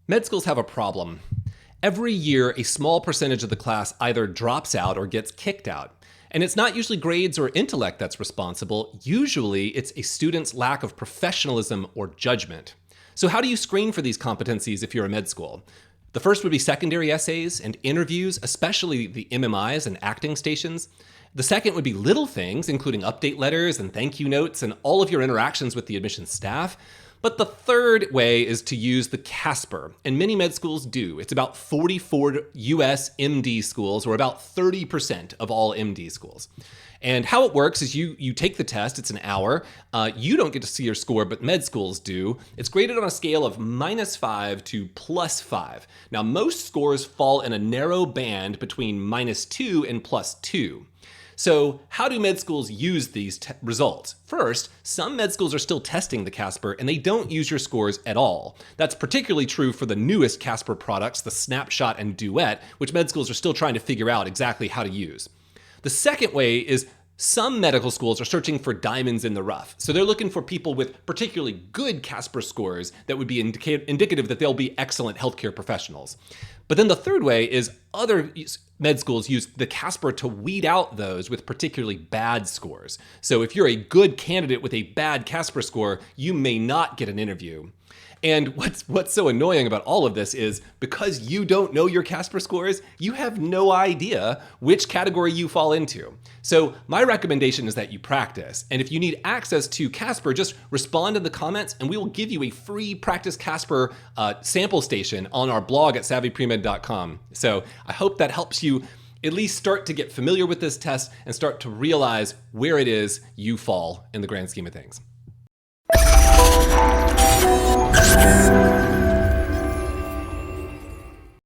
Med schools have a problem. Every year, a small percentage of the class either drops out or gets kicked out. And it's not usually grades or intellect that's responsible. Usually, it's a student's lack of professionalism or judgment. So how do you screen for these competencies if you're a med school? The first would be secondary essays and interviews, especially the MMIs and acting stations. The second would be little things, including update letters and thank you notes and all of your interactions with the admissions staff. But the third way is to use the CASPer, and many med schools do. It's about 44 US MD schools, or about 30% of all MD schools. And how it works is you take the test, it's an hour. You don't get to see your score, but med schools do. It's graded on a scale of -5 to +5. Now, most scores fall in a narrow band between -2 and +2. So how do med schools use these results? First, some med schools are still testing the CASPer and they don't use your scores at all. That's particularly true for the newest CASPer products, the Snapshot and Duet, which med schools are still trying to figure out exactly how to use. The second way is some medical schools are searching for diamonds in the rough. So they're looking for people with particularly good CASPer scores that would be indicative that they'll be excellent healthcare professionals. But then the third way is other med schools use the CASPer to weed out those with particularly bad scores. So if you're a good candidate with a bad CASPer score, you may not get an interview. And what's so annoying about all of this is because you don't know your CASPer scores, you have no idea which category you fall into. So my recommendation is that you practice. And if you need access to CASPer, just respond in the comments and we will give you a free practice CASPer sample station on our blog at savvypremed.com. So I hope that helps you at least start to get familiar with this test and start to realize where it is you fall in the grand scheme of things.